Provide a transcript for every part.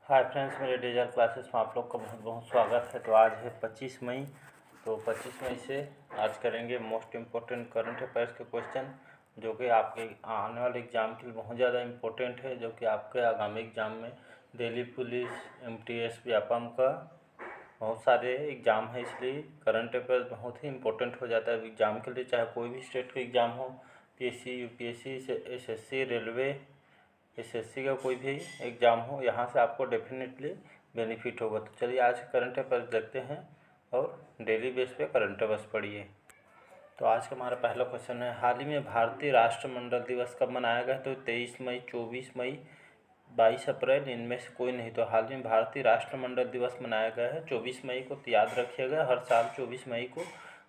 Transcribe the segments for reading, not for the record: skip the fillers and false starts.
Hi friends, मेरे diesel classes में आप लोग का बहुत बहुत स्वागत है। तो आज है 25 मई। तो 25 मई से आज करेंगे मोस्ट इम्पोर्टेंट करंट अफेयर्स के क्वेश्चन, जो कि आपके आने वाले एग्ज़ाम के लिए बहुत ज़्यादा इम्पोर्टेंट है, जो कि आपके आगामी एग्ज़ाम में दिल्ली पुलिस, MTS, व्यापम का बहुत सारे एग्ज़ाम है। इसलिए करंट अफेयर्स बहुत ही इम्पोर्टेंट हो जाता है एग्ज़ाम के लिए, चाहे कोई भी स्टेट का एग्ज़ाम हो, PSC, UPSC, SSC, railway, SSC का कोई भी एग्ज़ाम हो, यहाँ से आपको डेफिनेटली बेनिफिट होगा। तो चलिए आज करंट अफेयर्स देखते हैं और डेली बेस पे करंट अफेयर्स पढ़िए। तो आज का हमारा पहला क्वेश्चन है, हाल ही में भारतीय राष्ट्रमंडल दिवस कब मनाया गया? तो 23 मई, 24 मई, 22 अप्रैल, इनमें से कोई नहीं। तो हाल ही में भारतीय राष्ट्रमंडल दिवस मनाया गया है 24 मई को। तो याद रखिएगा, हर साल 24 मई को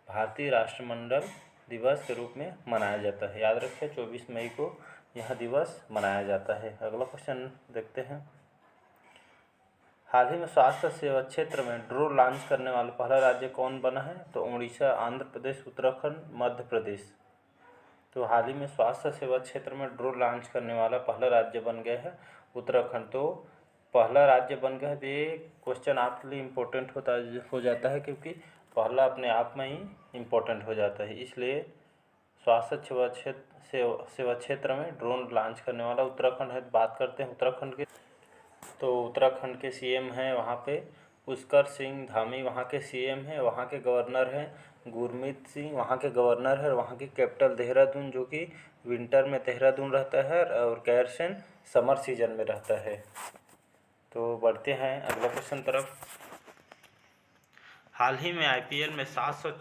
भारतीय राष्ट्रमंडल दिवस के रूप में मनाया जाता है। याद रखिए, 24 मई को यह दिवस मनाया जाता है। अगला क्वेश्चन देखते हैं, हाल ही में स्वास्थ्य सेवा क्षेत्र में ड्रोन लॉन्च करने वाला पहला राज्य कौन बना है? तो उड़ीसा, आंध्र प्रदेश, उत्तराखंड, मध्य प्रदेश। तो हाल ही में स्वास्थ्य सेवा क्षेत्र में ड्रोन लॉन्च करने वाला पहला राज्य बन गया है उत्तराखंड। तो पहला राज्य बन गया है। तो ये क्वेश्चन आपके लिए इम्पोर्टेंट हो जाता है, क्योंकि पहला अपने आप में ही इम्पोर्टेंट हो जाता है। इसलिए स्वास्थ्य सेवा क्षेत्र में ड्रोन लॉन्च करने वाला उत्तराखंड है। बात करते हैं उत्तराखंड के। तो उत्तराखंड के CM हैं वहाँ पे पुष्कर सिंह धामी, वहाँ के CM हैं। वहाँ के गवर्नर हैं गुरमीत सिंह, वहाँ के गवर्नर है। वहाँ की कैपिटल देहरादून, जो कि विंटर में देहरादून रहता है और गैरसैंण समर सीजन में रहता है। तो बढ़ते हैं अगला क्वेश्चन तरफ, हाल ही में IPL में 700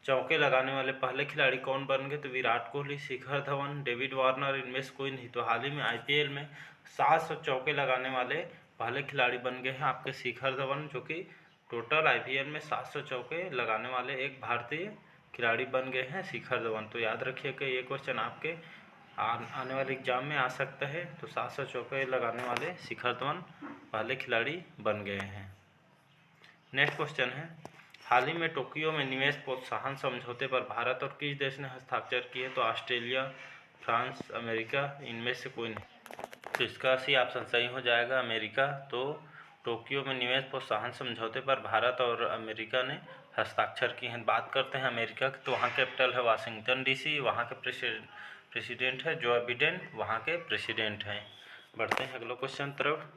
चौके लगाने वाले पहले खिलाड़ी कौन बन गए? तो विराट कोहली, शिखर धवन, डेविड वार्नर, इनमें से कोई नहीं। तो हाल ही में IPL में 700 चौके लगाने वाले पहले खिलाड़ी बन गए हैं आपके शिखर धवन, जो कि टोटल IPL में 700 चौके लगाने वाले एक भारतीय खिलाड़ी बन गए हैं शिखर धवन। तो याद रखिए कि ये क्वेश्चन आपके आने वाले एग्जाम में आ सकता है। तो 700 चौके लगाने वाले शिखर धवन पहले खिलाड़ी बन गए हैं। नेक्स्ट क्वेश्चन है, हाल ही में टोक्यो में निवेश प्रोत्साहन समझौते पर भारत और किस देश ने हस्ताक्षर किए? तो ऑस्ट्रेलिया, फ्रांस, अमेरिका, इनमें से कोई नहीं। तो इसका सी ऑप्शन सही हो जाएगा, अमेरिका। तो टोक्यो में निवेश प्रोत्साहन समझौते पर भारत और अमेरिका ने हस्ताक्षर किए हैं। बात करते हैं अमेरिका की। तो वहाँ कैपिटल है वाशिंगटन DC, वहाँ के प्रेसिडेंट है जो बिडेन, वहाँ के प्रेसिडेंट हैं। बढ़ते हैं अगला क्वेश्चन तरफ,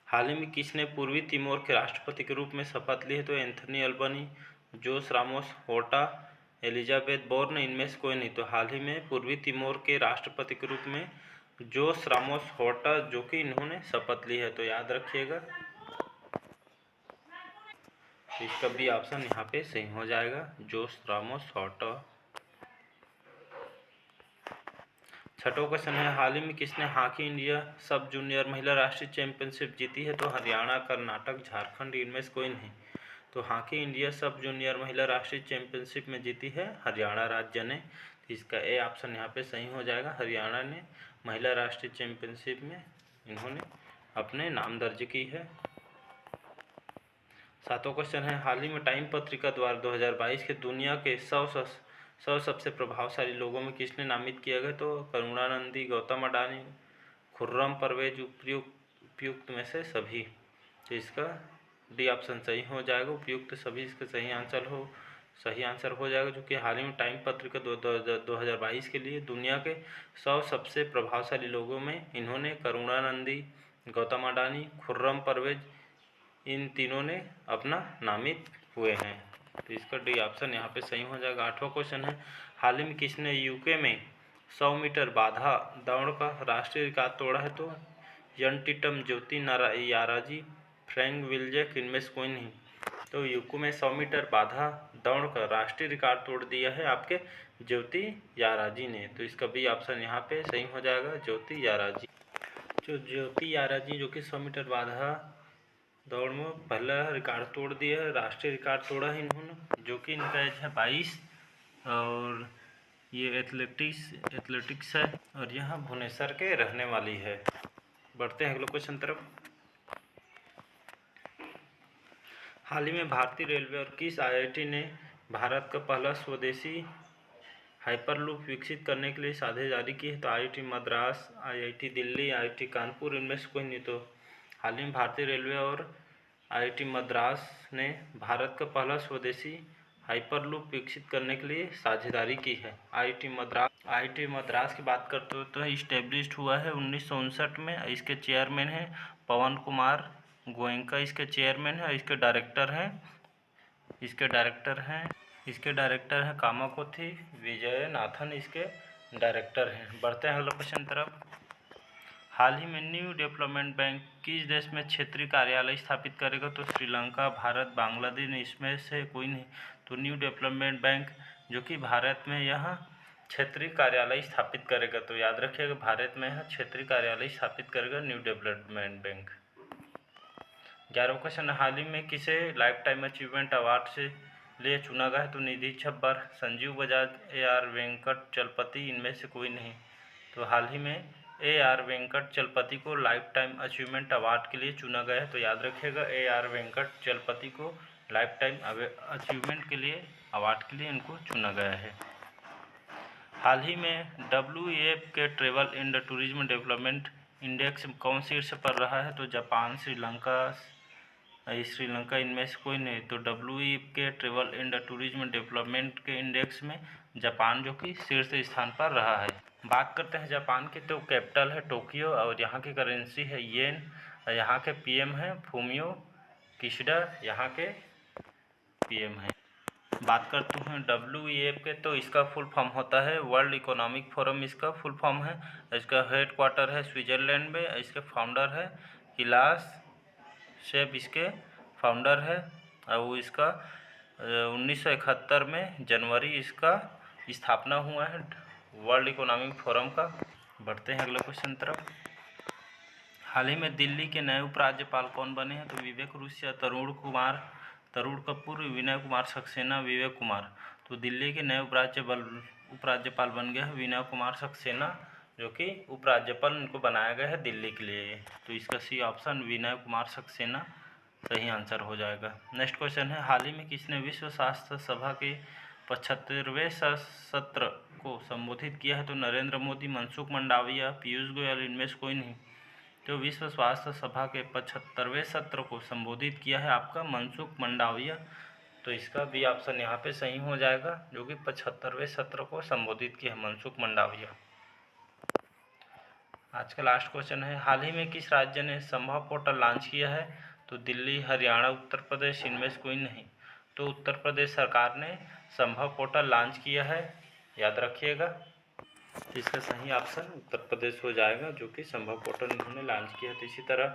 हाल ही में किसने पूर्वी तिमोर के राष्ट्रपति के रूप में शपथ ली है? तो एंथनी अल्बनी, जोस रामोस होर्टा, एलिजाबेथ बोर्न, इनमें से कोई नहीं। तो हाल ही में पूर्वी तिमोर के राष्ट्रपति के रूप में जोस रामोस होर्टा, जो कि इन्होंने शपथ ली है। तो याद रखिएगा, इसका भी ऑप्शन यहाँ पे सही हो जाएगा, जोस रामोस होर्टा। छठवां क्वेश्चन है, हाल ही में किसने हॉकी इंडिया सब जूनियर महिला राष्ट्रीय चैंपियनशिप जीती है? तो हरियाणा, कर्नाटक, झारखंड, इनमें से कोई नहीं। तो हॉकी इंडिया सब जूनियर महिला राष्ट्रीय चैंपियनशिप में जीती है हरियाणा राज्य ने। इसका ए ऑप्शन यहाँ पे सही हो जाएगा, हरियाणा ने महिला राष्ट्रीय चैंपियनशिप में इन्होंने अपने नाम दर्ज की है। सातवां क्वेश्चन है, हाल ही में टाइम पत्रिका द्वारा 2022 के दुनिया के 100 सबसे प्रभावशाली लोगों में किसने नामित किया गया? तो करुणानंदी, गौतम अडानी, खुर्रम परवेज, उपयुक्त में से सभी। तो इसका डी ऑप्शन सही हो जाएगा, उपयुक्त सभी इसका सही आंसर हो जाएगा, जो कि हाल ही में टाइम पत्रिका 2022 के लिए दुनिया के 100 सबसे प्रभावशाली लोगों में इन्होंने करुणानंदी, गौतम अडानी, खुर्रम परवेज, इन तीनों ने अपना नामित हुए हैं। तो इसका डी ऑप्शन यहाँ पे सही हो जाएगा। आठवां क्वेश्चन है, हाल ही में किसने UK में 100 मीटर बाधा दौड़ का राष्ट्रीय रिकॉर्ड तोड़ा है? तो यंटिटम ज्योति याराजी, फ्रैंक विल्जेक, इनमें से कोई नहीं। तो यूके में 100 मीटर बाधा दौड़ का राष्ट्रीय रिकॉर्ड तोड़ दिया है आपके ज्योति याराजी ने। तो इसका भी ऑप्शन यहाँ पे सही हो जाएगा, ज्योति याराजी। जो ज्योति याराजी, जो कि 100 मीटर बाधा दौड़ में पहला रिकॉर्ड तोड़ दिया है, राष्ट्रीय रिकॉर्ड तोड़ा है इन्होंने, जो कि इनका एज है 22 और ये एथलेटिक्स है और यह भुवनेश्वर के रहने वाली है। बढ़ते हैं अगले क्वेश्चन तरफ, हाल ही में भारतीय रेलवे और किस IIT ने भारत का पहला स्वदेशी हाइपरलूप विकसित करने के लिए साझेदारी की है? तो IIT Madras, IIT Delhi, IIT Kanpur, इनमें से कोई नहीं। तो हाल ही में भारतीय रेलवे और IIT मद्रास ने भारत का पहला स्वदेशी हाइपरलूप विकसित करने के लिए साझेदारी की है। IIT मद्रास की बात करते हो तो इस्टेब्लिश्ड हुआ है 1959 में। इसके चेयरमैन हैं पवन कुमार गोयनका, इसके चेयरमैन है। इसके डायरेक्टर हैं कामाकोथी विजयनाथन, इसके डायरेक्टर हैं। बढ़ते हैं अगले क्वेश्चन तरफ। हाल ही में न्यू डेवलपमेंट बैंक किस देश में क्षेत्रीय कार्यालय स्थापित करेगा? तो श्रीलंका, भारत, बांग्लादेश, इसमें से कोई नहीं। तो न्यू डेवलपमेंट बैंक जो कि भारत में यह क्षेत्रीय कार्यालय स्थापित करेगा। तो याद रखिएगा, भारत में यह क्षेत्रीय कार्यालय स्थापित करेगा न्यू डेवलपमेंट बैंक। 11वां क्वेश्चन, हाल ही में किसे लाइफ टाइम अचीवमेंट अवार्ड से लिए चुना गया है? तो निधि छब्बर, संजीव बजाज, AR वेंकटचलपति, इनमें से कोई नहीं। तो हाल ही में AR वेंकटचलपति को लाइफ टाइम अचीवमेंट अवार्ड के लिए चुना गया है। तो याद रखिएगा, AR वेंकटचलपति को लाइफ टाइम अचीवमेंट के लिए अवार्ड के लिए इनको चुना गया है। हाल ही में WEF के travel and tourism development index कौन शीर्ष पर रहा है? तो जापान, श्रीलंका, इनमें से कोई नहीं। तो WEF के ट्रेवल एंड टूरिज्म डेवलपमेंट के इंडेक्स में जापान जो कि शीर्ष स्थान पर रहा है। बात करते हैं जापान की, तो कैपिटल है टोक्यो और यहाँ की करेंसी है येन। यहाँ के PM है फूमियो किशिडा, यहाँ के PM हैं। बात करते हैं WEF के, तो इसका फुल फॉर्म होता है वर्ल्ड इकोनॉमिक फोरम, इसका फुल फॉर्म है। इसका हेडक्वार्टर है स्विट्जरलैंड में। इसके फाउंडर है किलास शेफ, इसके फाउंडर है। और वो इसका 1971 में जनवरी इसका स्थापना हुआ है वर्ल्ड इकोनॉमिक फोरम का। बढ़ते हैं अगले क्वेश्चन तरफ। हाल ही में दिल्ली के नए उपराज्यपाल कौन बने हैं? तो विवेक रुसिया, तरुण कपूर, विनय कुमार सक्सेना, विवेक कुमार। तो दिल्ली के नए उपराज्यपाल बन गए हैं विनय कुमार सक्सेना, जो कि उपराज्यपाल इनको बनाया गया है दिल्ली के लिए। तो इसका C ऑप्शन विनय कुमार सक्सेना सही आंसर हो जाएगा। नेक्स्ट क्वेश्चन है, हाल ही में किसने विश्व स्वास्थ्य सभा के 75वें सत्र को संबोधित किया है? तो नरेंद्र मोदी, मनसुख मंडाविया, पीयूष गोयल, इनमें से कोई नहीं। तो विश्व स्वास्थ्य सभा के 75वें सत्र को संबोधित किया है आपका मनसुख मंडाविया। तो इसका B ऑप्शन यहाँ पे सही हो जाएगा, जो कि 75वें सत्र को संबोधित किया है मनसुख मंडाविया। आज का लास्ट क्वेश्चन है, हाल ही में किस राज्य ने संभव पोर्टल लॉन्च किया है? तो दिल्ली, हरियाणा, उत्तर प्रदेश, इनमें से कोई नहीं। तो उत्तर प्रदेश सरकार ने संभव पोर्टल लॉन्च किया है, याद रखिएगा। इसका सही ऑप्शन उत्तर प्रदेश हो जाएगा, जो कि संभव पोर्टल इन्होंने लॉन्च किया है। तो इसी तरह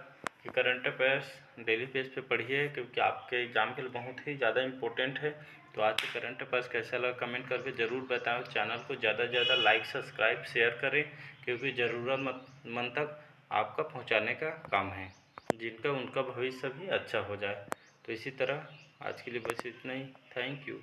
के करंट अफेयर्स डेली बेस पे पढ़िए, क्योंकि आपके एग्जाम के लिए बहुत ही ज़्यादा इंपॉर्टेंट है। तो आज के करंट अफेयर्स कैसा लगा कमेंट करके ज़रूर बताएं। चैनल को ज़्यादा से ज़्यादा लाइक, सब्सक्राइब, शेयर करें, क्योंकि ज़रूरतमंद तक आपका पहुँचाने का काम है, जिनका उनका भविष्य भी अच्छा हो जाए। तो इसी तरह आज के लिए बस इतना ही। Thank you.